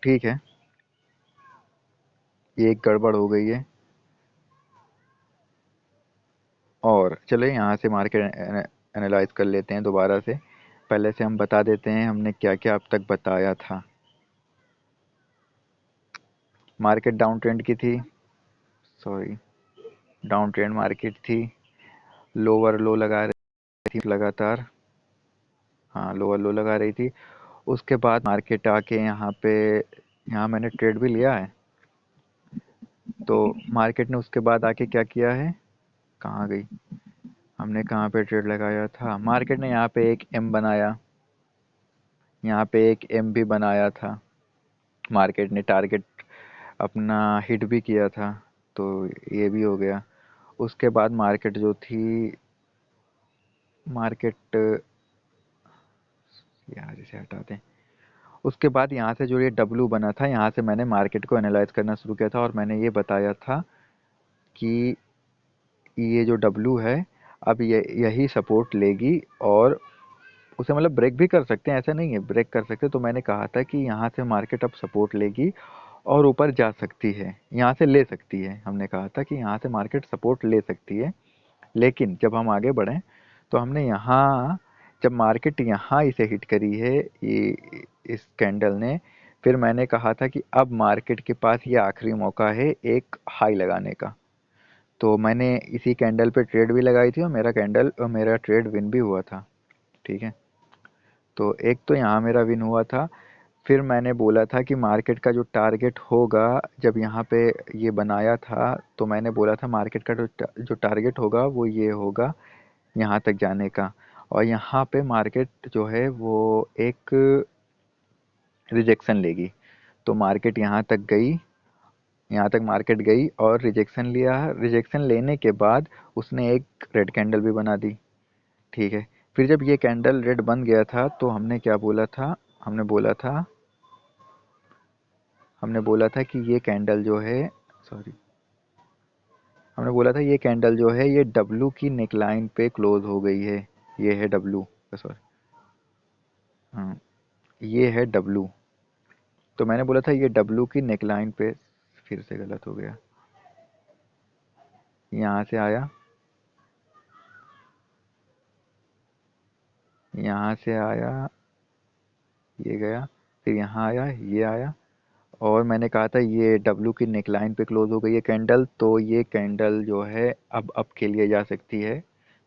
ठीक है, ये एक गड़बड़ हो गई है। और चलो यहाँ से मार्केट एनालाइज कर लेते हैं दोबारा से। पहले से हम बता देते हैं हमने क्या क्या अब तक बताया था। मार्केट डाउन ट्रेंड की थी, सॉरी, डाउन ट्रेंड मार्केट थी, लोअर लो लगा रही थी लगातार, हाँ लोअर लो लगा रही थी। उसके बाद मार्केट आके यहाँ पे, यहाँ मैंने ट्रेड भी लिया है। तो मार्केट ने उसके बाद आके क्या किया है, कहाँ गई, हमने कहाँ पे ट्रेड लगाया था, मार्केट ने यहाँ पे एक एम बनाया, यहाँ पे एक एम भी बनाया था। मार्केट ने टारगेट अपना हिट भी किया था, तो ये भी हो गया। उसके बाद मार्केट जो थी, मार्केट, यहाँ से हटा दें। उसके बाद यहाँ से जो ये डब्लू बना था, यहाँ से मैंने मार्केट को एनालाइज करना शुरू किया था और मैंने ये बताया था कि ये जो डब्लू है अब ये यही सपोर्ट लेगी और उसे मतलब ब्रेक भी कर सकते हैं, ऐसा नहीं है, ब्रेक कर सकते। तो मैंने कहा था कि यहाँ से मार्केट अब सपोर्ट लेगी और ऊपर जा सकती है, यहाँ से ले सकती है। हमने कहा था कि यहाँ से मार्केट सपोर्ट ले सकती है। लेकिन जब हम आगे बढ़े तो हमने यहाँ, जब मार्केट यहाँ इसे हिट करी है ये इस कैंडल ने, फिर मैंने कहा था कि अब मार्केट के पास ये आखिरी मौका है एक हाई लगाने का। तो मैंने इसी कैंडल पे ट्रेड भी लगाई थी और मेरा ट्रेड विन भी हुआ था। ठीक है, तो एक तो यहाँ मेरा विन हुआ था। फिर मैंने बोला था कि मार्केट का जो टारगेट होगा, जब यहाँ पे ये बनाया था तो मैंने बोला था मार्केट का जो टारगेट होगा वो ये होगा यहाँ तक जाने का। और यहाँ पे मार्केट जो है वो एक रिजेक्शन लेगी। तो मार्केट यहाँ तक गई, यहाँ तक मार्केट गई और रिजेक्शन लिया। रिजेक्शन लेने के बाद उसने एक रेड कैंडल भी बना दी। ठीक है, फिर जब ये कैंडल रेड बन गया था तो हमने क्या बोला था, हमने बोला था हमने बोला था कि ये कैंडल जो है, सॉरी, हमने बोला था ये कैंडल जो है ये डब्लू की नेकलाइन पे क्लोज हो गई है। ये है डब्लू, सॉरी, हाँ, ये है डब्लू। तो मैंने बोला था ये डब्लू की नेकलाइन पे, फिर से गलत हो गया, यहाँ से आया, यहाँ से आया, ये गया, फिर यहाँ आया, ये आया, और मैंने कहा था ये डब्लू की नेकलाइन पे क्लोज हो गई है कैंडल। तो ये कैंडल जो है अब अप के लिए जा सकती है।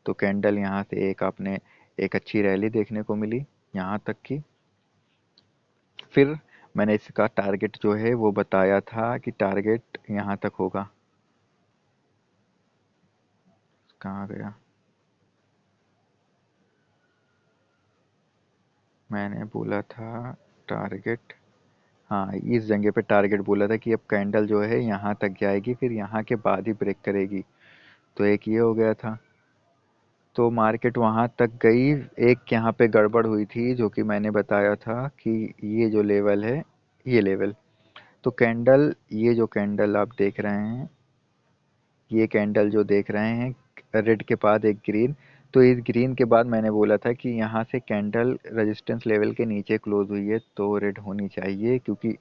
तो कैंडल यहाँ से एक आपने एक अच्छी रैली देखने को मिली यहाँ तक की। फिर मैंने इसका टारगेट जो है वो बताया था कि टारगेट यहाँ तक होगा, कहाँ गया, मैंने बोला था टारगेट, हाँ इस जगह पे टारगेट बोला था कि अब कैंडल जो है यहाँ तक जाएगी, फिर यहाँ के बाद ही ब्रेक करेगी। तो एक ये हो गया था। तो मार्केट वहाँ तक गई, एक यहाँ पे गड़बड़ हुई थी जो कि मैंने बताया था कि ये जो लेवल है, ये लेवल, तो कैंडल, ये जो कैंडल आप देख रहे हैं, ये कैंडल जो देख रहे हैं रेड के बाद एक ग्रीन, तो इस ग्रीन के बाद मैंने बोला था कि यहाँ से कैंडल रेजिस्टेंस लेवल के नीचे क्लोज हुई है तो रेड होनी चाहिए। क्योंकि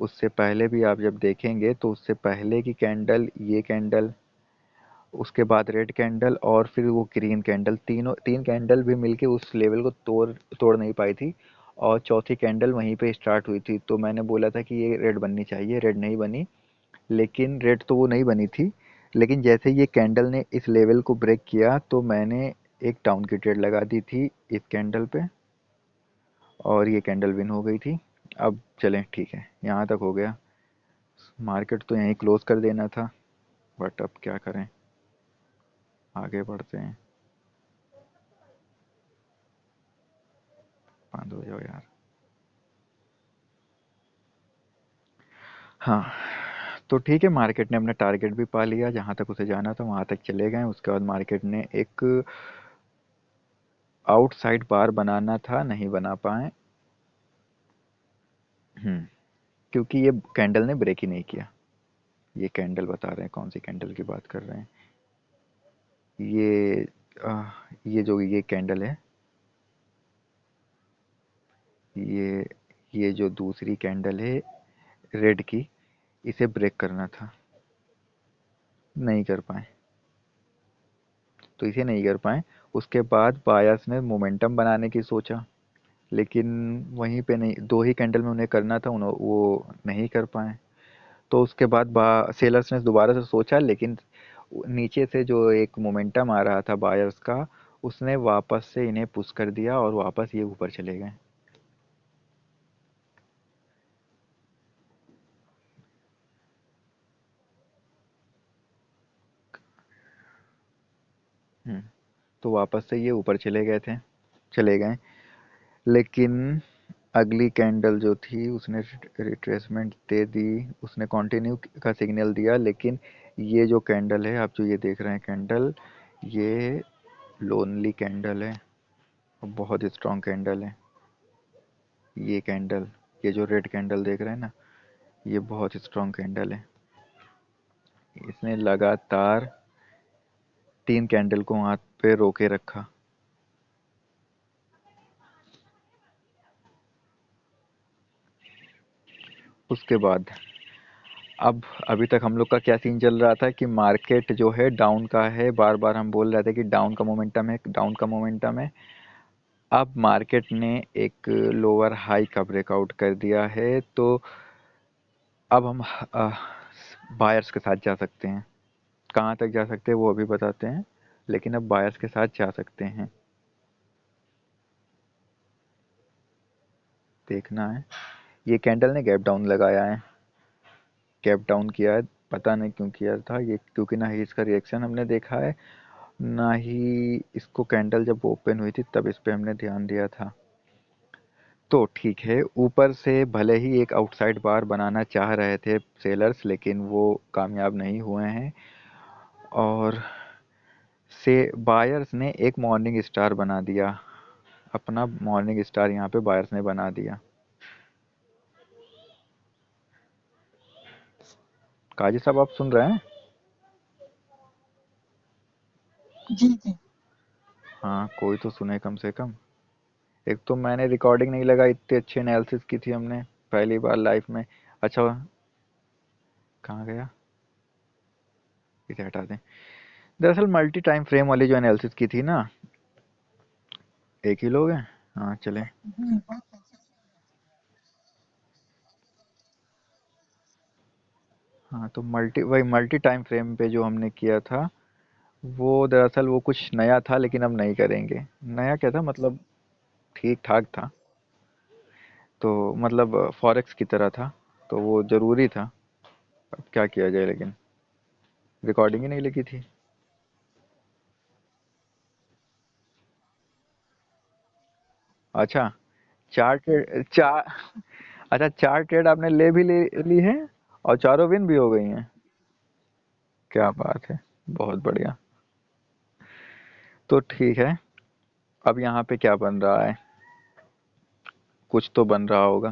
उससे पहले भी आप जब देखेंगे तो उससे पहले की कैंडल, ये कैंडल, उसके बाद रेड कैंडल और फिर वो ग्रीन कैंडल, तीन कैंडल भी मिलके उस लेवल को तोड़ नहीं पाई थी। और चौथी कैंडल वहीं पे स्टार्ट हुई थी। तो मैंने बोला था कि ये रेड बननी चाहिए, रेड नहीं बनी। लेकिन रेड तो वो नहीं बनी थी। लेकिन जैसे ये कैंडल ने इस लेवल को ब्रेक किया तो मैंने एक डाउन की ट्रेड लगा दी थी इस कैंडल पे और ये कैंडल विन हो गई थी। अब चलें, ठीक है, यहाँ तक हो गया। मार्केट तो यहीं क्लोज कर देना था, बट अब क्या करें, आगे बढ़ते हैं। बंद हो जाओ यार। हाँ, तो ठीक है, मार्केट ने अपना टारगेट भी पा लिया, जहाँ तक उसे जाना था वहाँ तक चले गए। उसके बाद मार्केट ने एक आउटसाइड बार बनाना था, नहीं बना पाए। क्योंकि ये कैंडल ने ब्रेक ही नहीं किया। ये कैंडल बता रहे हैं कौन सी कैंडल की बात कर रहे हैं। ये आ, ये जो ये कैंडल है, ये ये जो दूसरी कैंडल है, रेड की, इसे ब्रेक करना था, नहीं कर पाए। तो इसे नहीं कर पाए। उसके बाद बायर्स ने मोमेंटम बनाने की सोचा, लेकिन वहीं पे नहीं, दो ही कैंडल में उन्हें करना था, वो नहीं कर पाए। तो उसके बाद सेलर्स ने दोबारा से सोचा, लेकिन नीचे से जो एक मोमेंटम आ रहा था बायर्स का, उसने वापस से इन्हें पुश कर दिया और वापस ये ऊपर चले गए। हम्म, तो वापस से ये ऊपर चले गए। लेकिन अगली कैंडल जो थी उसने रिट्रेसमेंट दे दी, उसने कंटिन्यू का सिग्नल दिया, लेकिन ये जो कैंडल है, आप जो ये देख रहे हैं कैंडल, ये लोनली कैंडल है और बहुत स्ट्रॉन्ग कैंडल है। ये कैंडल, ये जो रेड कैंडल देख रहे हैं ना, ये बहुत स्ट्रॉन्ग कैंडल है। इसने लगातार 3 कैंडल को हाथ पे रोके रखा। उसके बाद अब अभी तक हम लोग का क्या सीन चल रहा था कि मार्केट जो है डाउन का है, बार बार हम बोल रहे थे कि डाउन का मोमेंटम है, डाउन का मोमेंटम है। अब मार्केट ने एक लोअर हाई का ब्रेकआउट कर दिया है, तो अब हम बायर्स के साथ जा सकते हैं। कहाँ तक जा सकते हैं वो अभी बताते हैं, लेकिन अब बायर्स के साथ जा सकते हैं। देखना है, ये कैंडल ने गैप डाउन लगाया है, गैप डाउन किया है। पता नहीं क्यों किया था ये, क्योंकि ना ही इसका रिएक्शन हमने देखा है, ना ही इसको कैंडल जब ओपन हुई थी तब इस पे हमने ध्यान दिया था। तो ठीक है, ऊपर से भले ही एक आउटसाइड बार बनाना चाह रहे थे सेलर्स, लेकिन वो कामयाब नहीं हुए हैं। और से बायर्स ने एक मॉर्निंग स्टार बना दिया, अपना मॉर्निंग स्टार यहाँ पे बायर्स ने बना दिया। काजी साहब आप सुन रहे हैं? जी जी। हाँ, कोई तो सुने कम से कम। एक तो मैंने रिकॉर्डिंग नहीं लगा, इतनी अच्छी एनालिसिस की थी हमने पहली बार लाइफ में। अच्छा, कहाँ गया, इसे हटा दें। दरअसल मल्टी टाइम फ्रेम वाली जो एनालिसिस की थी ना, एक ही लोग हैं। हाँ चले। हाँ, तो वही मल्टी टाइम फ्रेम पे जो हमने किया था, वो दरअसल वो कुछ नया था, लेकिन अब नहीं करेंगे। नया क्या था मतलब, ठीक ठाक था। तो मतलब फॉरेक्स की तरह था, तो वो ज़रूरी था। अब क्या किया जाए, लेकिन रिकॉर्डिंग ही नहीं लगी थी। अच्छा, चार, अच्छा, 4 ट्रेड आपने ली है और चारों विन भी हो गई हैं। क्या बात है, बहुत बढ़िया। तो ठीक है, अब यहाँ पे क्या बन रहा है, कुछ तो बन रहा होगा।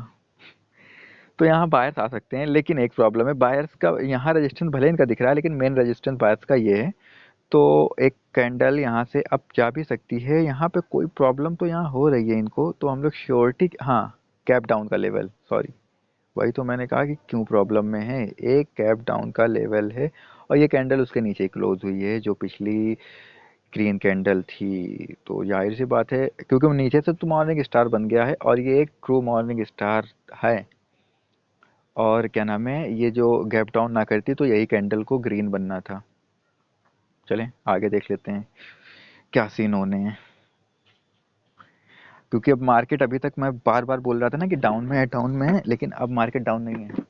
तो यहाँ बायर्स आ सकते हैं, लेकिन एक प्रॉब्लम है बायर्स का, यहाँ रेजिस्टेंस भले इनका दिख रहा है, लेकिन मेन रेजिस्टेंस बायर्स का ये है। तो एक कैंडल यहाँ से अब जा भी सकती है, यहाँ पे कोई प्रॉब्लम तो यहाँ हो रही है इनको, तो हम लोग श्योरिटी, हाँ, कैप डाउन का लेवल, सॉरी, वही तो मैंने कहा कि क्यों प्रॉब्लम में है। एक कैप डाउन का लेवल है, और ये कैंडल उसके नीचे क्लोज हुई है जो पिछली ग्रीन कैंडल थी। तो जाहिर सी बात है, क्योंकि वो नीचे से तो मॉर्निंग स्टार बन गया है, और ये एक ट्रू मॉर्निंग स्टार है। और क्या नाम है, ये जो गैप डाउन ना करती तो यही कैंडल को ग्रीन बनना था। चलें आगे देख लेते हैं क्या सीन होने हैं। क्योंकि अब मार्केट, अभी तक मैं बार बार बोल रहा था ना कि डाउन में है, डाउन में है, लेकिन अब मार्केट डाउन नहीं है,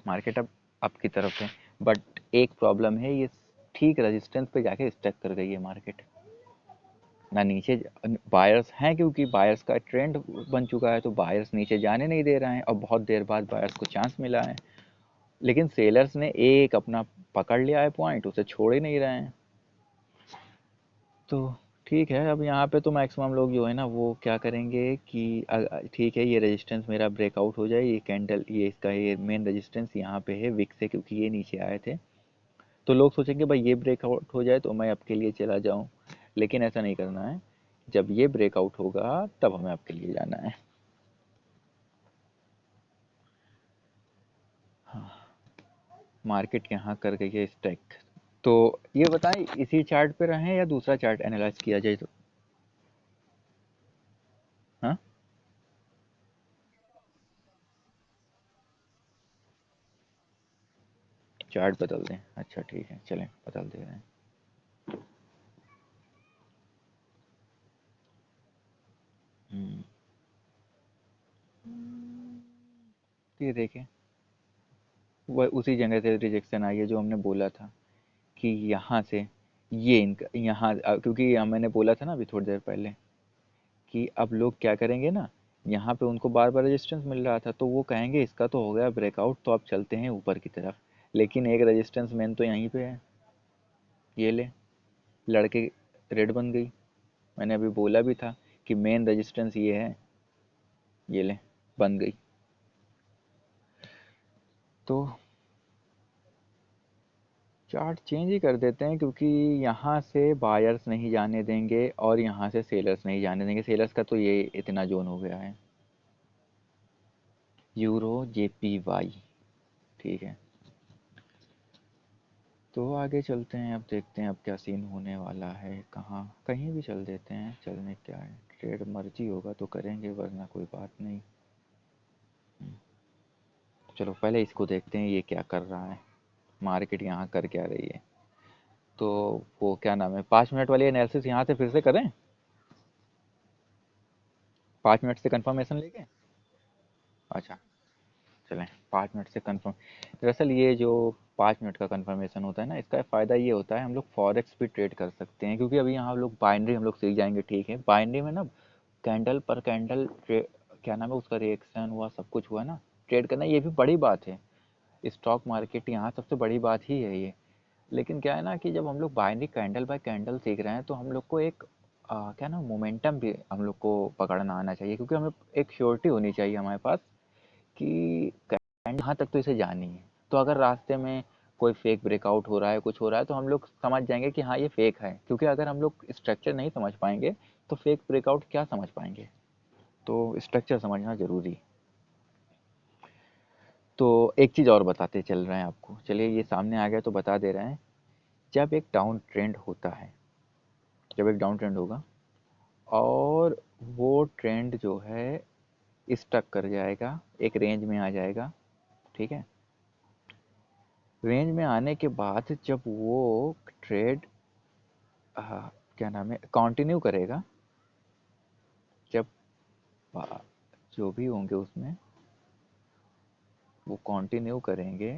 मार्केट अब अप की तरफ है। बट एक प्रॉब्लम है, ये ठीक रेजिस्टेंस पे जाके स्टक कर गई है मार्केट, ना नीचे। बायर्स हैं, क्योंकि बायर्स का ट्रेंड बन चुका है, तो बायर्स नीचे जाने नहीं दे रहे हैं, और बहुत देर बाद बायर्स को चांस मिला है। लेकिन सेलर्स ने एक अपना पकड़ लिया है पॉइंट, उसे छोड़ ही नहीं रहे हैं। तो ठीक है, अब यहाँ पे तो मैक्सिमम लोग जो है ना वो क्या करेंगे कि ठीक है, ये रेजिस्टेंस मेरा ब्रेकआउट हो जाए, ये कैंडल, ये इसका ये मेन रेजिस्टेंस यहाँ पे है विक से, क्योंकि ये नीचे आए थे। तो लोग सोचेंगे भाई ये ब्रेकआउट हो जाए तो मैं आपके लिए चला जाऊँ, लेकिन ऐसा नहीं करना है। जब ये ब्रेकआउट होगा तब हमें आपके लिए जाना है। मार्केट यहाँ कर गई है स्ट्राइक। तो ये बताएं, इसी चार्ट पे रहें या दूसरा चार्ट एनालाइज किया जाए तो? हाँ, चार्ट बदल दें, अच्छा ठीक है, चलें बदल दे रहे हैं। हम्म, ये देखें, वह उसी जगह से रिजेक्शन आई है जो हमने बोला था कि यहाँ से ये इनका यहाँ क्योंकि मैंने बोला था ना अभी थोड़ी देर पहले कि अब लोग क्या करेंगे ना, यहाँ पे उनको बार बार रेजिस्टेंस मिल रहा था तो वो कहेंगे इसका तो हो गया ब्रेकआउट, तो अब चलते हैं ऊपर की तरफ। लेकिन एक रेजिस्टेंस मेन तो यहीं पे है, ये ले, लड़के रेड बन गई। मैंने अभी बोला भी था कि मेन रेजिस्टेंस ये है, ये ले, बन गई। तो चार्ट चेंज ही कर देते हैं क्योंकि यहाँ से बायर्स नहीं जाने देंगे और यहाँ से सेलर्स नहीं जाने देंगे। सेलर्स का तो ये इतना जोन हो गया है। यूरो जेपीवाई, ठीक है। तो आगे चलते हैं, अब देखते हैं अब क्या सीन होने वाला है। कहाँ कहीं भी चल देते हैं, चलने क्या है, ट्रेड मर्जी होगा तो करेंगे वरना कोई बात नहीं। चलो पहले इसको देखते हैं ये क्या कर रहा है, मार्केट यहाँ कर क्या रही है। तो वो क्या नाम है, 5 मिनट वाली एनालिसिस यहाँ से फिर से करें, 5 मिनट से कंफर्मेशन लेके। अच्छा, चलें 5 मिनट से कंफर्म। दरअसल ये जो 5 मिनट का कंफर्मेशन होता है ना, इसका फ़ायदा ये होता है हम लोग फॉरेक्स भी ट्रेड कर सकते हैं, क्योंकि अभी यहाँ हम लोग बाइनरी हम लोग सीख जाएंगे, ठीक है। बाइनरी में ना कैंडल पर कैंडल क्या नाम है उसका, रिएक्शन हुआ, सब कुछ हुआ ना, ट्रेड करना ये भी बड़ी बात है। स्टॉक मार्केट यहाँ सबसे बड़ी बात ही है ये। लेकिन क्या है ना कि जब हम लोग बाइनरी कैंडल बाय कैंडल सीख रहे हैं तो हम लोग को एक क्या ना मोमेंटम भी हम लोग को पकड़ना आना चाहिए, क्योंकि हमें एक श्योरिटी होनी चाहिए हमारे पास कि यहाँ तक तो इसे जानी है। तो अगर रास्ते में कोई फेक ब्रेकआउट हो रहा है, कुछ हो रहा है, तो हम लोग समझ जाएंगे कि हाँ ये फेक है, क्योंकि अगर हम लोग स्ट्रक्चर नहीं समझ पाएंगे तो फेक ब्रेकआउट क्या समझ पाएंगे। तो स्ट्रक्चर समझना जरूरी। तो एक चीज़ और बताते चल रहे हैं आपको, चलिए ये सामने आ गया तो बता दे रहे हैं। जब एक डाउन ट्रेंड होता है, जब एक डाउन ट्रेंड होगा और वो ट्रेंड जो है स्टक कर जाएगा, एक रेंज में आ जाएगा, ठीक है। रेंज में आने के बाद जब वो ट्रेड क्या नाम है कंटिन्यू करेगा, जब आ, जो भी होंगे उसमें वो कंटिन्यू करेंगे,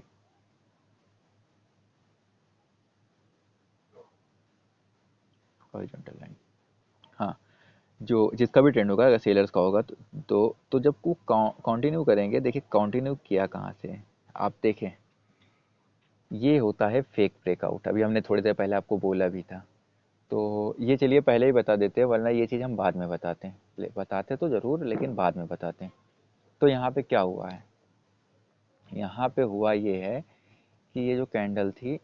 हॉरिजॉन्टल लाइन, हाँ, जो जिसका भी ट्रेंड होगा, अगर सेलर्स का होगा तो जब वो कंटिन्यू करेंगे, देखिए कंटिन्यू किया कहाँ से, आप देखें ये होता है फेक ब्रेकआउट। अभी हमने थोड़ी देर पहले आपको बोला भी था। तो ये चलिए पहले ही बता देते हैं, वरना ये चीज़ हम बाद में बताते हैं, बताते तो ज़रूर लेकिन बाद में बताते हैं। तो यहाँ पे क्या हुआ है, यहाँ पे हुआ ये है कि ये जो कैंडल थी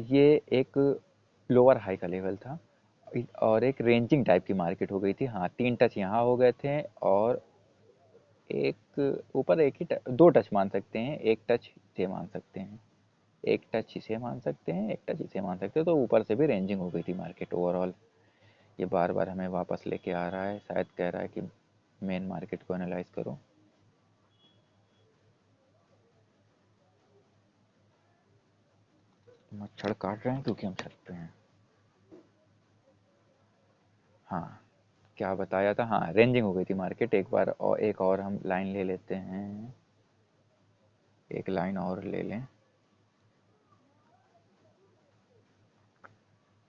ये एक लोअर हाई का लेवल था और एक रेंजिंग टाइप की मार्केट हो गई थी। हाँ, 3 टच यहाँ हो गए थे और एक ऊपर, एक ही दो टच मान सकते हैं, एक टच इसे मान सकते हैं, एक टच इसे मान सकते हैं, एक टच इसे मान सकते हैं। तो ऊपर से भी रेंजिंग हो गई थी मार्केट ओवरऑल। ये बार बार हमें वापस लेके आ रहा है, शायद कह रहा है कि मेन मार्केट को एनालाइज करो। मच्छर काट रहे हैं क्योंकि हम छत पे हैं। हाँ, क्या बताया था, हाँ रेंजिंग हो गई थी मार्केट। एक बार और एक और हम लाइन ले लेते हैं, एक लाइन और ले लें,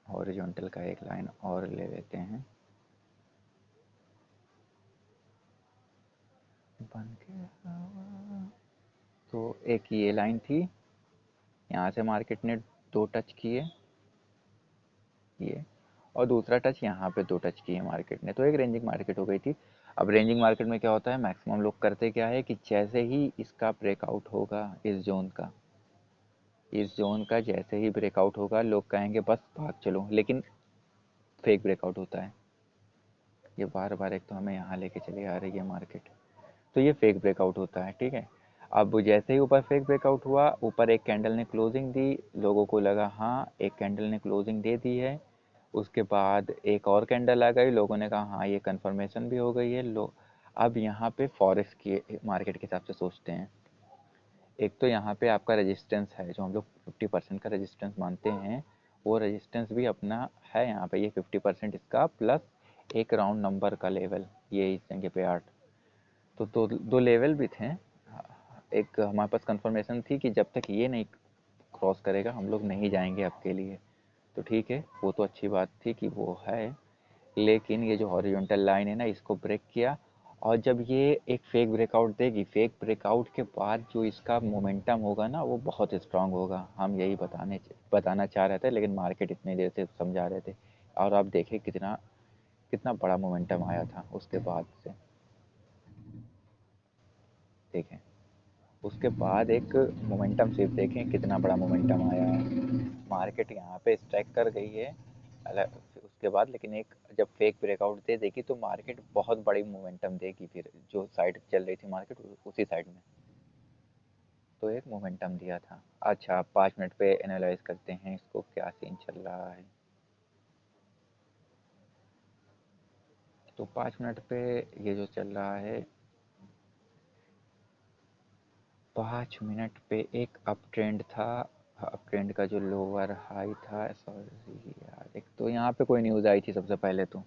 हॉरिजॉन्टल का एक लाइन और ले लेते हैं। बन गया। तो एक ये लाइन थी, यहाँ से मार्केट ने 2 टच किए ये, और दूसरा टच यहाँ पे 2 टच किए मार्केट ने, तो एक रेंजिंग मार्केट हो गई थी। अब रेंजिंग मार्केट में क्या होता है, मैक्सिमम लोग करते क्या है कि जैसे ही इसका ब्रेकआउट होगा, इस जोन का जैसे ही ब्रेकआउट होगा, लोग कहेंगे बस भाग चलो, लेकिन फेक ब्रेकआउट होता है। ये बार बार एक तो हमें यहाँ लेके चले आ रही है मार्केट, तो ये फेक ब्रेकआउट होता है, ठीक है। अब जैसे ही ऊपर फेक ब्रेकआउट हुआ, ऊपर एक कैंडल ने क्लोजिंग दी, लोगों को लगा हाँ एक कैंडल ने क्लोजिंग दे दी है। उसके बाद एक और कैंडल आ गई, लोगों ने कहा हाँ ये कंफर्मेशन भी हो गई है। लो, अब यहाँ पे फॉरेक्स की मार्केट के हिसाब से सोचते हैं। एक तो यहाँ पे आपका रेजिस्टेंस है, जो हम लोग 50% का रेजिस्टेंस मानते हैं, वो रेजिस्टेंस भी अपना है यहाँ पे, ये 50% इसका प्लस एक राउंड नंबर का लेवल, ये इस जगह पे 8। तो दो दो लेवल भी थे। एक हमारे पास कंफर्मेशन थी कि जब तक ये नहीं क्रॉस करेगा हम लोग नहीं जाएंगे आपके लिए। तो ठीक है, वो तो अच्छी बात थी कि वो है। लेकिन ये जो हॉरिजॉन्टल लाइन है ना, इसको ब्रेक किया। और जब ये एक फेक ब्रेकआउट देगी, फेक ब्रेकआउट के बाद जो इसका मोमेंटम होगा ना, वो बहुत स्ट्रांग होगा। हम यही बताना चाह रहे थे, लेकिन मार्केट इतनी देर से समझा रहे थे। और आप देखें कितना कितना बड़ा मोमेंटम आया था उसके बाद से। देखें, उसके बाद एक मोमेंटम शिफ्ट देखें कितना बड़ा मोमेंटम आया है। मार्केट यहाँ पे स्ट्राइक कर गई है अलग उसके बाद, लेकिन एक जब फेक ब्रेकआउट दे देगी तो मार्केट बहुत बड़ी मोमेंटम देगी, फिर जो साइड चल रही थी मार्केट उसी साइड में। तो एक मोमेंटम दिया था। अच्छा, 5 मिनट पे एनालाइज करते हैं इसको, क्या सीन चल रहा है। तो 5 मिनट पे ये जो चल रहा है, 5 मिनट पे एक अप ट्रेंड था। अप ट्रेंड का जो लोअर हाई था, सॉरी यार, एक तो यहाँ पे कोई न्यूज़ आई थी सबसे पहले, तो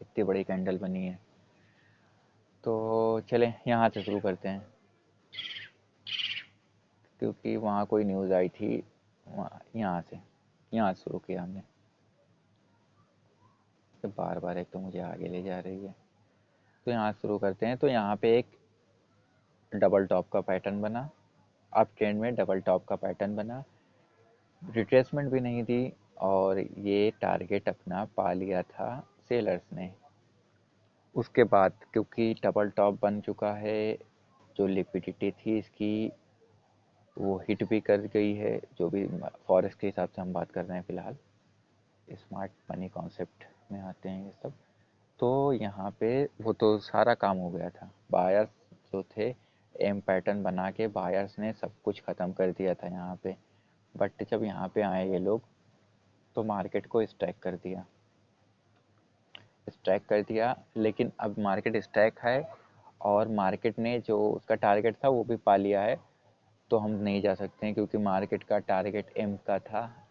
इतनी बड़ी कैंडल बनी है। तो चलें यहाँ से शुरू करते हैं, क्योंकि वहाँ कोई न्यूज़ आई थी। यहाँ से शुरू किया हमने। तो बार बार एक तो मुझे आगे ले जा रही है। तो यहाँ से शुरू करते हैं। तो यहाँ पे एक डबल टॉप का पैटर्न बना, अप ट्रेंड में डबल टॉप का पैटर्न बना, रिट्रेसमेंट भी नहीं दी, और ये टारगेट अपना पा लिया था सेलर्स ने। उसके बाद क्योंकि डबल टॉप बन चुका है, जो लिक्विडिटी थी इसकी वो हिट भी कर गई है। जो भी फॉरेक्स के हिसाब से हम बात कर रहे हैं फ़िलहाल, स्मार्ट मनी कॉन्सेप्ट में आते हैं ये सब। तो यहाँ पे वो तो सारा काम हो गया था। बायर्स जो थे, एम पैटर्न बना के बायर्स ने सब कुछ ख़त्म कर दिया था यहाँ पे। बट जब यहाँ पे आए ये लोग, तो मार्केट को स्ट्रैक कर दिया। लेकिन अब मार्केट स्ट्रैक है, और मार्केट ने जो उसका टारगेट था वो भी पा लिया है। तो हम नहीं जा सकते हैं, क्योंकि मार्केट का टारगेट एम का था,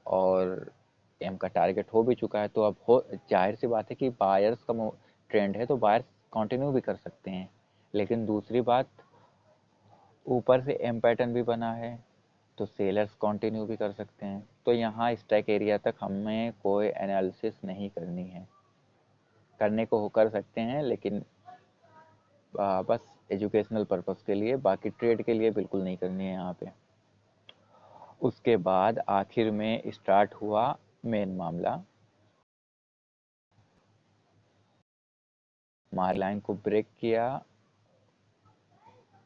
और एम का टारगेट हो भी चुका है। तो अब हो जाहिर सी बात है कि बायर्स का ट्रेंड है, तो बायर्स कंटिन्यू भी कर सकते हैं। लेकिन दूसरी बात, ऊपर से एम पैटर्न भी बना है, तो सेलर्स कंटिन्यू भी कर सकते हैं। तो यहाँ स्ट्राइक एरिया तक हमें कोई एनालिसिस नहीं करनी है। करने को हो कर सकते हैं, लेकिन बस एजुकेशनल पर्पस के लिए, बाकी ट्रेड के लिए बिल्कुल नहीं करनी है यहाँ पे। उसके बाद आखिर में स्टार्ट हुआ मेन मामला। लाइन को ब्रेक किया।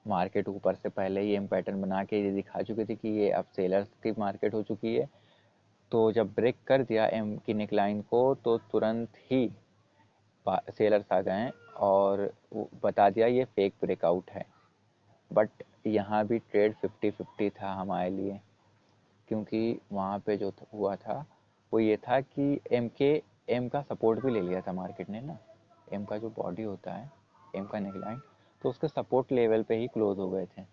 मार्केट ऊपर से पहले ही एम पैटर्न बना के ये दिखा चुकी थी कि ये अब सेलर्स की मार्केट हो चुकी है। तो जब ब्रेक कर दिया एम की नेक लाइन को, तो तुरंत ही सेलर्स आ गए और बता दिया ये फेक ब्रेकआउट है। बट यहाँ भी ट्रेड 50-50 था हमारे लिए, क्योंकि वहाँ पे जो हुआ था वो ये था कि एम का सपोर्ट भी ले लिया था मार्केट ने ना। एम का जो बॉडी होता है, एम का नेकलाइन, तो उसके सपोर्ट लेवल पे ही क्लोज हो गए थे।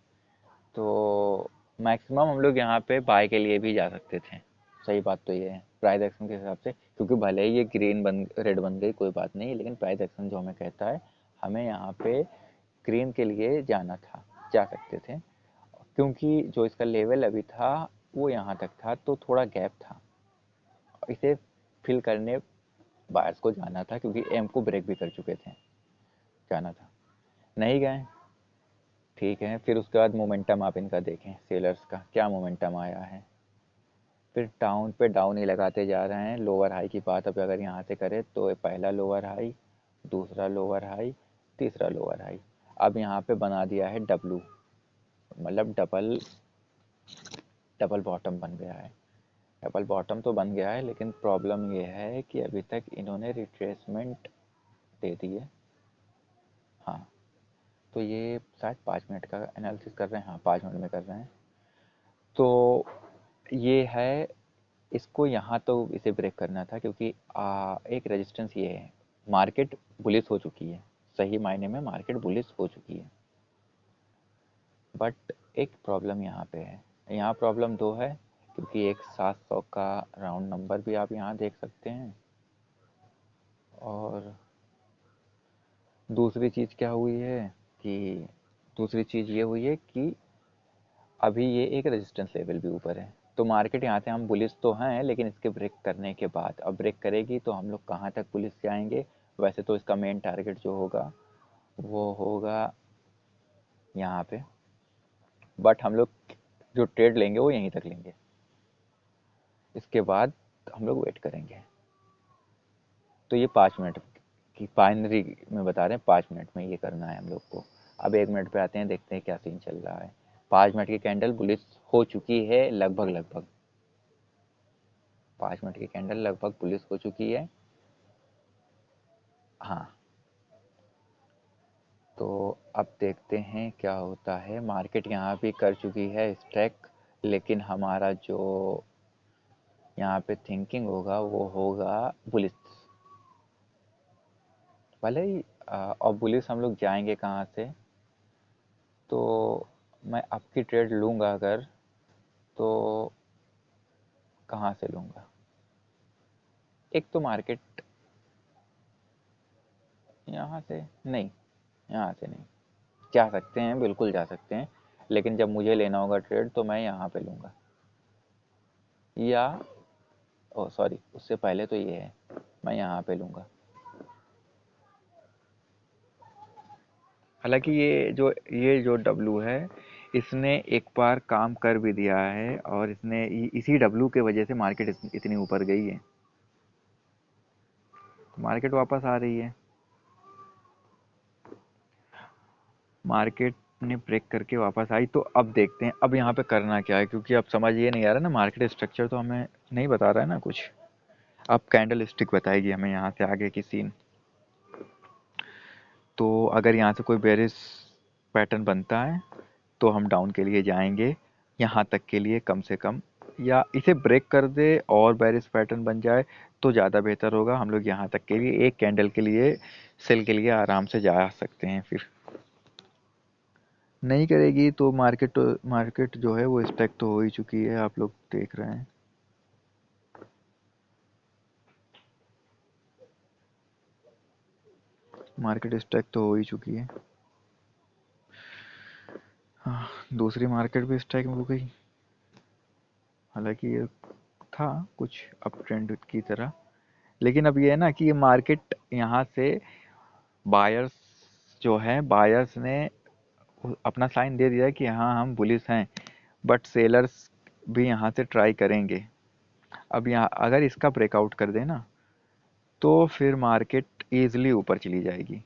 तो मैक्सिमम हम लोग यहाँ पे बाय के लिए भी जा सकते थे। सही बात तो ये है प्राइस एक्शन के हिसाब से, क्योंकि भले ही ये रेड बन गई कोई बात नहीं, लेकिन प्राइस एक्शन जो हमें कहता है हमें यहाँ पे ग्रीन के लिए जाना था, जा सकते थे। क्योंकि जो इसका लेवल अभी था वो यहाँ तक था, तो थोड़ा गैप था, इसे फिल करने बायर्स को जाना था, क्योंकि एम को ब्रेक भी कर चुके थे, जाना था। नहीं गए, ठीक है। फिर उसके बाद मोमेंटम आप इनका देखें, सेलर्स का क्या मोमेंटम आया है। फिर डाउन पे डाउन ही लगाते जा रहे हैं। लोअर हाई की बात अब अगर यहाँ से करें, तो पहला लोअर हाई, दूसरा लोअर हाई, तीसरा लोअर हाई। अब यहाँ पे बना दिया है डब्लू, मतलब डबल डबल बॉटम बन गया है। डबल बॉटम तो बन गया है, लेकिन प्रॉब्लम ये है कि अभी तक इन्होंने रिट्रेसमेंट दे दी है। हाँ, तो ये शायद 5 मिनट का एनालिसिस कर रहे हैं, हाँ 5 मिनट में कर रहे हैं। तो ये है, इसको यहाँ तो इसे ब्रेक करना था क्योंकि एक रेजिस्टेंस ये है, मार्केट बुलिश हो चुकी है, सही मायने में मार्केट बुलिश हो चुकी है। बट एक प्रॉब्लम यहाँ पे है, यहाँ प्रॉब्लम दो है, क्योंकि एक 700 का राउंड नंबर भी आप यहाँ देख सकते हैं, और दूसरी चीज़ क्या हुई है कि दूसरी चीज़ ये हुई है कि अभी ये एक रेजिस्टेंस लेवल भी ऊपर है। तो मार्केट यहाँ से हम बुलिश तो हैं, लेकिन इसके ब्रेक करने के बाद, अब ब्रेक करेगी तो हम लोग कहाँ तक बुलिश जाएंगे। वैसे तो इसका मेन टारगेट जो होगा वो होगा यहाँ पे, बट हम लोग जो ट्रेड लेंगे वो यहीं तक लेंगे, इसके बाद हम लोग वेट करेंगे। तो ये 5 मिनट की बाइनरी में बता रहे हैं, 5 मिनट में ये करना है हम लोग को। अब 1 मिनट पे आते हैं, देखते हैं क्या सीन चल रहा है। 5 मिनट की कैंडल बुलिश हो चुकी है लगभग लगभग, 5 मिनट की कैंडल लगभग बुलिश हो चुकी है। हाँ, तो अब देखते हैं क्या होता है। मार्केट यहाँ भी कर चुकी है स्ट्राइक, लेकिन हमारा जो यहाँ पे थिंकिंग होगा वो होगा बुलिश, भले ही और बुलिश हम लोग जाएंगे कहाँ से। तो मैं आपकी ट्रेड लूँगा अगर, तो कहाँ से लूँगा। एक तो मार्केट यहाँ से नहीं, यहाँ से नहीं, जा सकते हैं, बिल्कुल जा सकते हैं, लेकिन जब मुझे लेना होगा ट्रेड तो मैं यहाँ पे लूँगा, या ओ सॉरी, उससे पहले तो ये है, मैं यहाँ पे लूँगा। हालांकि ये जो डब्लू है, इसने एक बार काम कर भी दिया है, और इसने इसी डब्लू के वजह से मार्केट इतनी ऊपर गई है। मार्केट वापस आ रही है, मार्केट ने ब्रेक करके वापस आई। तो अब देखते हैं अब यहाँ पे करना क्या है, क्योंकि अब समझ ये नहीं आ रहा ना, मार्केट स्ट्रक्चर तो हमें नहीं बता रहा है ना कुछ। अब कैंडल स्टिक बताएगी हमें यहाँ से आगे की सीन। तो अगर यहाँ से कोई बेरिश पैटर्न बनता है तो हम डाउन के लिए जाएंगे, यहाँ तक के लिए कम से कम, या इसे ब्रेक कर दे और बेरिश पैटर्न बन जाए तो ज़्यादा बेहतर होगा। हम लोग यहाँ तक के लिए एक कैंडल के लिए, सेल के लिए आराम से जा सकते हैं। फिर नहीं करेगी तो मार्केट जो है वो स्टक तो हो ही चुकी है, आप लोग देख रहे हैं। मार्केट स्टक तो हो ही चुकी है। हाँ, दूसरी मार्केट भी स्टक हो गई। हालांकि ये था कुछ अप ट्रेंड की तरह, लेकिन अब ये है ना कि ये मार्केट यहाँ से, बायर्स जो है, बायर्स ने अपना साइन दे दिया कि हाँ हम बुलिश हैं, बट सेलर्स भी यहाँ से ट्राई करेंगे। अब यहाँ अगर इसका ब्रेकआउट कर दे ना, तो फिर मार्केट ईजिली ऊपर चली जाएगी।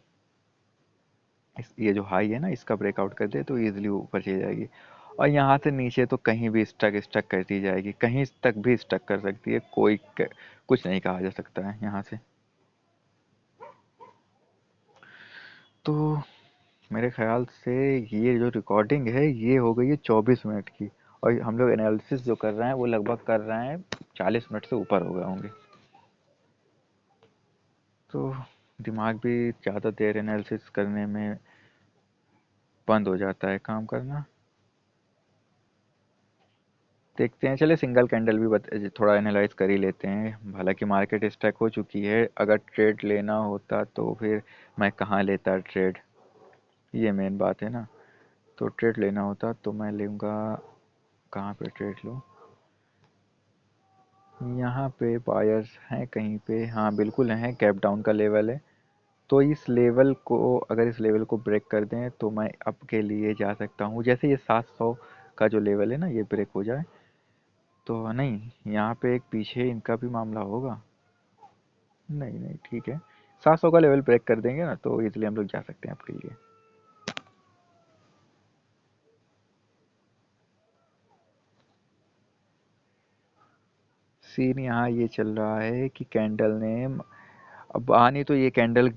ये जो हाई है ना, इसका ब्रेकआउट कर दे तो ईजिली ऊपर चली जाएगी, और यहाँ से नीचे तो कहीं भी स्टक स्टक करती जाएगी, कहीं तक भी स्टक कर सकती है, कुछ नहीं कहा जा सकता है यहाँ से। तो मेरे ख्याल से ये जो रिकॉर्डिंग है ये हो गई है 24 मिनट की, और हम लोग एनालिसिस जो कर रहे हैं वो लगभग कर रहे हैं 40 मिनट से ऊपर हो गए होंगे। तो दिमाग भी ज़्यादा देर एनालिसिस करने में बंद हो जाता है काम करना। देखते हैं, चले सिंगल कैंडल भी थोड़ा एनालाइज कर ही लेते हैं। हालांकि मार्केट स्टक हो चुकी है, अगर ट्रेड लेना होता तो फिर मैं कहाँ लेता ट्रेड, ये मेन बात है ना। तो ट्रेड लेना होता तो मैं लूँगा, कहाँ पे ट्रेड लूँ। यहाँ पे बायर्स हैं कहीं पे, हाँ बिल्कुल हैं, कैप डाउन का लेवल है। तो इस लेवल को, अगर इस लेवल को ब्रेक कर दें तो मैं अप के लिए जा सकता हूँ। जैसे ये 700 का जो लेवल है ना, ये ब्रेक हो जाए तो नहीं, यहाँ पे एक पीछे इनका भी मामला होगा। नहीं नहीं, ठीक है, 700 का लेवल ब्रेक कर देंगे ना तो इसलिए हम लोग जा सकते हैं आपके लिए। सीन यहाँ ये चल रहा है कि कैंडल ने, अब आनी तो ये कैंडल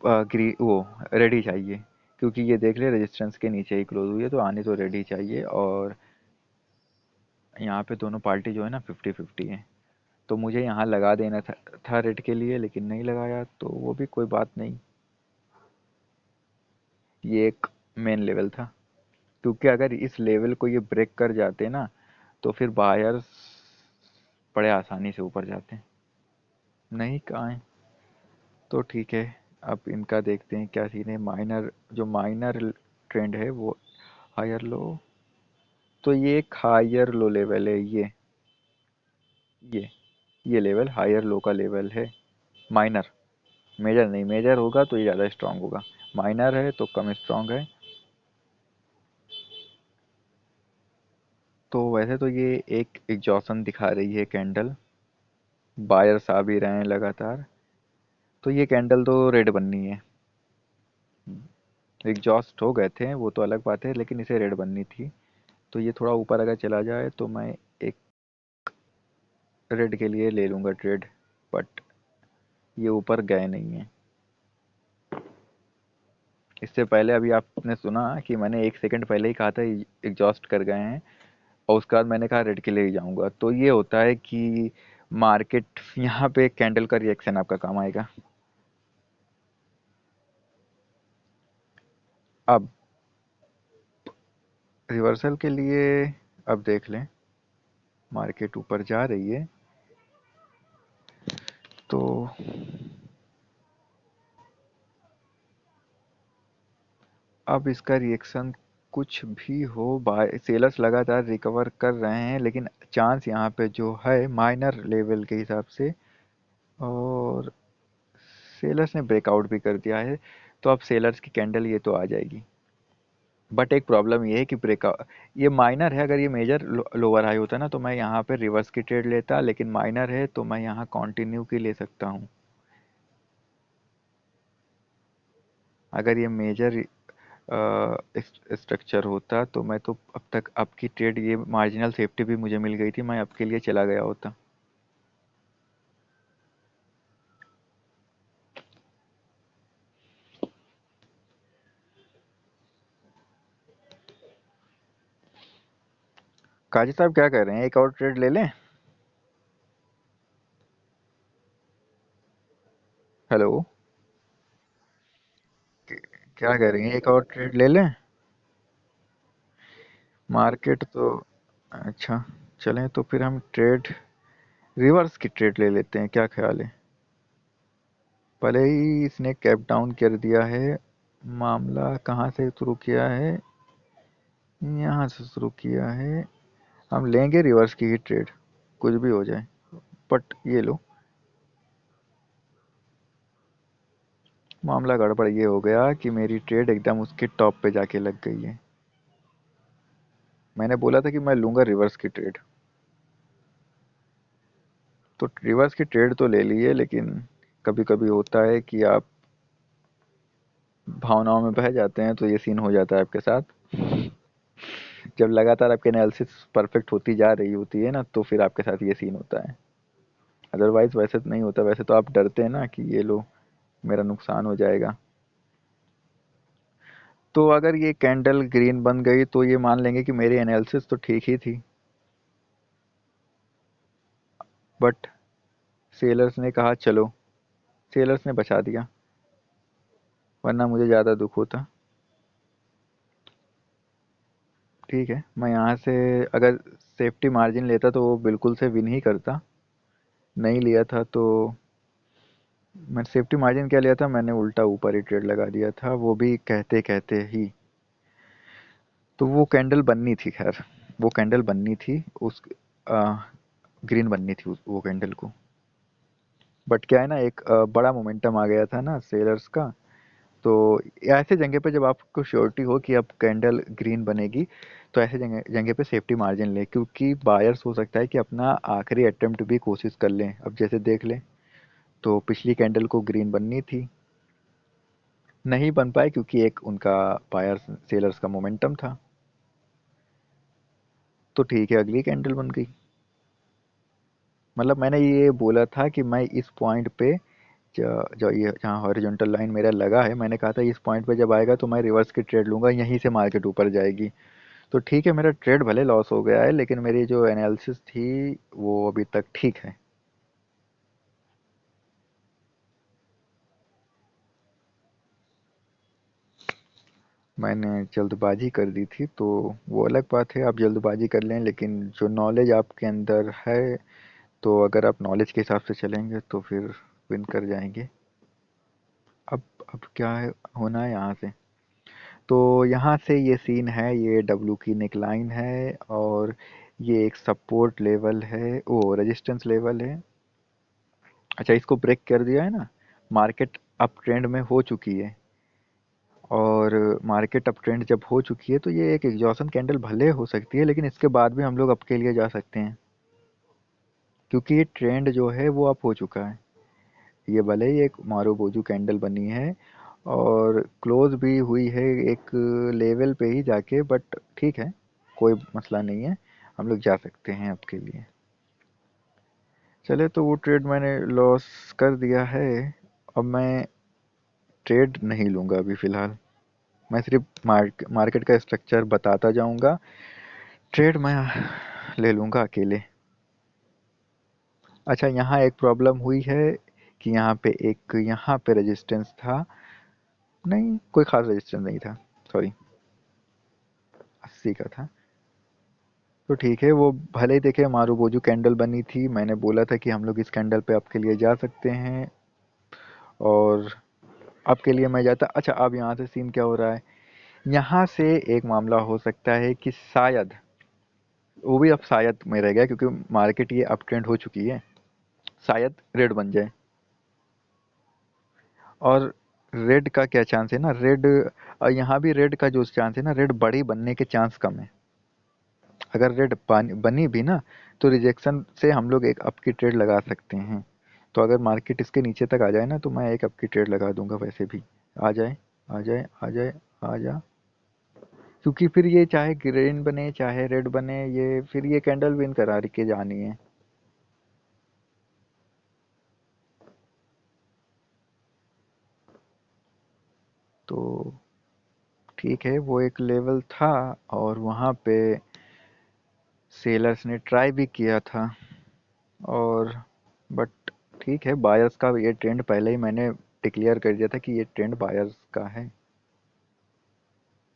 ग्री वो रेडी चाहिए, क्योंकि ये देख ले रेजिस्टेंस के नीचे ही क्लोज हुई है, तो आनी तो रेडी चाहिए। और यहाँ पे दोनों पार्टी जो है ना 50-50 है, तो मुझे यहाँ लगा देना था रेड के लिए, लेकिन नहीं लगाया, तो वो भी कोई बात नहीं। ये एक मेन लेवल था, क्योंकि अगर इस लेवल को ये ब्रेक कर जाते ना तो फिर बायर्स बड़े आसानी से ऊपर जाते हैं। नहीं कहाँ है, तो ठीक है। अब इनका देखते हैं क्या सीन है। माइनर, जो माइनर ट्रेंड है वो हायर लो, तो ये एक हायर लो लेवल है। ये ये लेवल हायर लो का लेवल है। माइनर, मेजर नहीं, मेजर होगा तो ये ज़्यादा स्ट्रांग होगा, माइनर है तो कम स्ट्रांग है। तो वैसे तो ये एक एग्जॉशन दिखा रही है कैंडल, बायर्स आ भी रहे हैं लगातार, तो ये कैंडल तो रेड बननी है। एग्जॉस्ट हो गए थे वो तो अलग बात है, लेकिन इसे रेड बननी थी। तो ये थोड़ा ऊपर अगर चला जाए तो मैं एक रेड के लिए ले लूँगा ट्रेड, बट ये ऊपर गए नहीं है। इससे पहले अभी आपने सुना कि मैंने 1 सेकंड पहले ही कहा था एग्जॉस्ट कर गए हैं, और उसके बाद मैंने कहा रेड के लिए ही जाऊंगा। तो ये होता है कि मार्केट यहाँ पे कैंडल का रिएक्शन आपका काम आएगा। अब रिवर्सल के लिए अब देख लें, मार्केट ऊपर जा रही है, तो अब इसका रिएक्शन कुछ भी हो, बाय सेलर्स लगातार रिकवर कर रहे हैं, लेकिन चांस यहाँ पे जो है माइनर लेवल के हिसाब से, और सेलर्स ने ब्रेकआउट भी कर दिया है, तो अब सेलर्स की कैंडल ये तो आ जाएगी। बट एक प्रॉब्लम ये है कि ब्रेकआउट, ये माइनर है, अगर ये मेजर लोअर हाई होता ना तो मैं यहाँ पे रिवर्स की ट्रेड लेता, लेकिन माइनर है तो मैं यहाँ कंटिन्यू की ले सकता हूँ। अगर ये मेजर स्ट्रक्चर होता तो मैं तो अब तक, आपकी ट्रेड, ये मार्जिनल सेफ्टी भी मुझे मिल गई थी, मैं आपके लिए चला गया होता। काजी साहब क्या कह रहे हैं, एक और ट्रेड ले लें? हेलो, क्या कह रही हैं, एक और ट्रेड ले लें? मार्केट तो, अच्छा, चलें तो फिर हम ट्रेड, रिवर्स की ट्रेड ले लेते हैं, क्या ख्याल है? भले ही इसने कैप डाउन कर दिया है, मामला कहाँ से शुरू किया है, यहाँ से शुरू किया है। हम लेंगे रिवर्स की ही ट्रेड, कुछ भी हो जाए। बट ये लो, मामला गड़बड़ ये हो गया कि मेरी ट्रेड एकदम उसके टॉप पे जाके लग गई है। मैंने बोला था कि मैं लूँगा रिवर्स की ट्रेड, तो रिवर्स की ट्रेड तो ले ली है, लेकिन कभी कभी होता है कि आप भावनाओं में बह जाते हैं, तो ये सीन हो जाता है आपके साथ। जब लगातार आपकी एनालिसिस परफेक्ट होती जा रही होती है ना, तो फिर आपके साथ ये सीन होता है। अदरवाइज वैसे तो नहीं होता, वैसे तो आप डरते हैं ना कि ये लो, मेरा नुकसान हो जाएगा। तो अगर ये कैंडल ग्रीन बन गई तो ये मान लेंगे कि मेरी एनालिसिस तो ठीक ही थी, बट सेलर्स ने कहा चलो, सेलर्स ने बचा दिया, वरना मुझे ज़्यादा दुख होता। ठीक है, मैं यहाँ से अगर सेफ्टी मार्जिन लेता तो वो बिल्कुल से विन ही करता। नहीं लिया था तो, मैं सेफ्टी मार्जिन क्या लिया था, मैंने उल्टा ऊपर ही ट्रेड लगा दिया था, वो भी कहते कहते ही। तो वो कैंडल बननी थी, खैर वो कैंडल बननी थी, उस ग्रीन बननी थी वो कैंडल को। बट क्या है ना, एक बड़ा मोमेंटम आ गया था ना सेलर्स का। तो ऐसे जगह पे जब आपको श्योरिटी हो कि अब कैंडल ग्रीन बनेगी, तो ऐसे जगह जगह पे सेफ्टी मार्जिन लें, क्योंकि बायर्स हो सकता है कि अपना आखिरी अटेम्प्ट भी कोशिश कर लें। अब जैसे देख लें, तो पिछली कैंडल को ग्रीन बननी थी, नहीं बन पाए क्योंकि एक उनका बायर्स सेलर्स का मोमेंटम था। तो ठीक है, अगली कैंडल बन गई। मतलब मैंने ये बोला था कि मैं इस पॉइंट पे जो ये जहाँ हॉरिजॉन्टल लाइन मेरा लगा है, मैंने कहा था इस पॉइंट पे जब आएगा तो मैं रिवर्स की ट्रेड लूंगा, यहीं से मार्केट ऊपर जाएगी। तो ठीक है, मेरा ट्रेड भले लॉस हो गया है, लेकिन मेरी जो एनालिसिस थी वो अभी तक ठीक है। मैंने जल्दबाजी कर दी थी तो वो अलग बात है, आप जल्दबाजी कर लें, लेकिन जो नॉलेज आपके अंदर है, तो अगर आप नॉलेज के हिसाब से चलेंगे तो फिर विन कर जाएंगे। अब क्या है, होना है यहाँ से। तो यहाँ से ये सीन है, ये डब्ल्यू की नेकलाइन है, और ये एक सपोर्ट लेवल है, वो रेजिस्टेंस लेवल है। अच्छा, इसको ब्रेक कर दिया है ना, मार्केट अप ट्रेंड में हो चुकी है। और मार्केट अप ट्रेंड जब हो चुकी है तो ये एक एग्जॉशन कैंडल भले हो सकती है, लेकिन इसके बाद भी हम लोग अप के लिए जा सकते हैं, क्योंकि ये ट्रेंड जो है वो अप हो चुका है। ये भले ही एक मारूबोजू कैंडल बनी है और क्लोज भी हुई है एक लेवल पे ही जाके, बट ठीक है, कोई मसला नहीं है, हम लोग जा सकते हैं आपके लिए। चले, तो वो ट्रेड मैंने लॉस कर दिया है। अब मैं ट्रेड नहीं लूँगा अभी फ़िलहाल, मैं सिर्फ मार्केट का स्ट्रक्चर बताता जाऊँगा, ट्रेड मैं ले लूँगा अकेले। अच्छा, यहाँ एक प्रॉब्लम हुई है कि यहाँ पे रेजिस्टेंस था, नहीं कोई ख़ास रेजिस्टेंस नहीं था, सॉरी, 80 का था। तो ठीक है, वो भले ही देखे मारूबोजू कैंडल बनी थी, मैंने बोला था कि हम लोग इस कैंडल पे आपके लिए जा सकते हैं, और आपके लिए मैं जाता। अच्छा, अब यहाँ से सीन क्या हो रहा है, यहाँ से एक मामला हो सकता है कि शायद, वो भी अब शायद में रह गया क्योंकि मार्केट ये अप ट्रेंड हो चुकी है, शायद रेड बन जाए। और रेड का क्या चांस है ना, रेड, यहाँ भी रेड का जो चांस है ना, रेड बड़ी बनने के चांस कम है। अगर रेड बनी भी ना, तो रिजेक्शन से हम लोग एक अप की ट्रेड लगा सकते हैं। तो अगर मार्केट इसके नीचे तक आ जाए ना, तो मैं एक अप की ट्रेड लगा दूंगा वैसे भी। आ जाए, आ जाए, आ जाए, आ जा, क्योंकि फिर ये चाहे ग्रीन बने चाहे रेड बने, ये फिर ये कैंडल विन करा के जानी है। तो ठीक है, वो एक लेवल था, और वहाँ पे सेलर्स ने ट्राई भी किया था, और बट ठीक है, बायर्स का ये ट्रेंड पहले ही मैंने डिक्लेयर कर दिया था कि ये ट्रेंड बायर्स का है।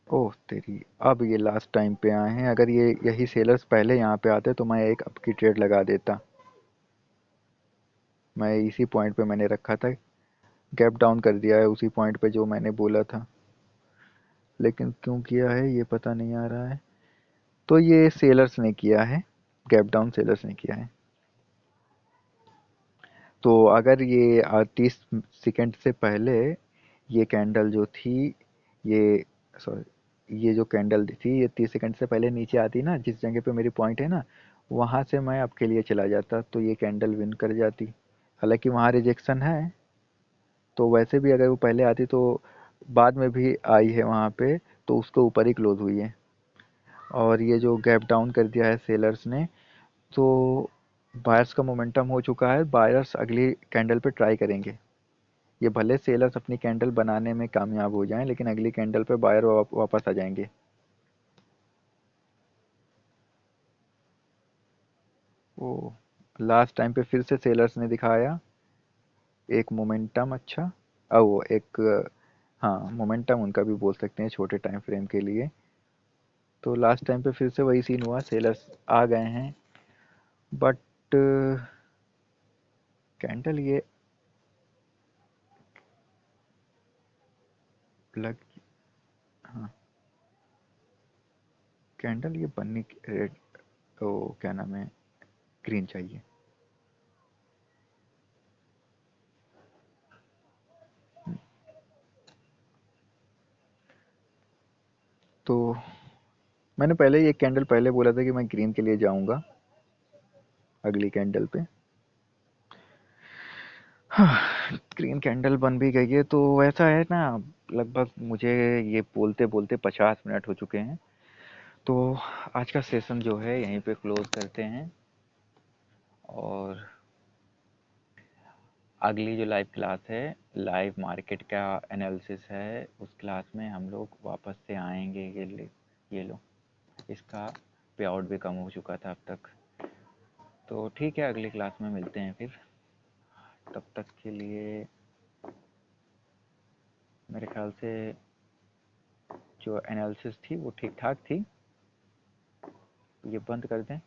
ओह तेरी, अब ये लास्ट टाइम पे आए हैं, अगर ये यही सेलर्स पहले यहाँ पे आते तो मैं एक अप की ट्रेड लगा देता। मैं इसी पॉइंट पे मैंने रखा था, गैप डाउन कर दिया है उसी पॉइंट पे जो मैंने बोला था, लेकिन क्यों किया है ये पता नहीं आ रहा है। तो ये सेलर्स ने किया है, गैप डाउन सेलर्स ने किया है। तो अगर ये 30 सेकंड से पहले ये कैंडल जो थी, ये, सॉरी, ये जो कैंडल थी ये 30 सेकंड से पहले नीचे आती ना, जिस जगह पे मेरी पॉइंट है ना, वहां से मैं आपके लिए चला जाता तो ये कैंडल विन कर जाती। हालांकि वहाँ रिजेक्शन है, तो वैसे भी अगर वो पहले आती तो, बाद में भी आई है वहाँ पे, तो उसके ऊपर ही क्लोज हुई है। और ये जो गैप डाउन कर दिया है सेलर्स ने, तो बायर्स का मोमेंटम हो चुका है, बायर्स अगली कैंडल पे ट्राई करेंगे। ये भले सेलर्स अपनी कैंडल बनाने में कामयाब हो जाएं, लेकिन अगली कैंडल पे बायर वापस आ जाएंगे। वो लास्ट टाइम पे फिर से सेलर्स ने दिखाया एक मोमेंटम, अच्छा, अब वो एक, हाँ मोमेंटम उनका भी बोल सकते हैं छोटे टाइम फ्रेम के लिए। तो लास्ट टाइम पे फिर से वही सीन हुआ, सेलर्स आ गए हैं, बट कैंडल ये लग, हाँ, कैंडल ये बनने रेड, ओ क्या नाम है, ग्रीन चाहिए। तो मैंने पहले ही एक कैंडल पहले बोला था कि मैं ग्रीन के लिए जाऊंगा अगली कैंडल पे। हाँ, ग्रीन कैंडल बन भी गई है, तो ऐसा है ना, लगभग मुझे ये बोलते बोलते 50 मिनट हो चुके हैं। तो आज का सेशन जो है यहीं पे क्लोज करते हैं, और अगली जो लाइव क्लास है, लाइव मार्केट का एनालिसिस है, उस क्लास में हम लोग वापस से आएंगे। ये लो, इसका पे आउट भी कम हो चुका था अब तक। तो ठीक है, अगली क्लास में मिलते हैं फिर। तब तक के लिए मेरे ख्याल से जो एनालिसिस थी वो ठीक ठाक थी। ये बंद कर दें।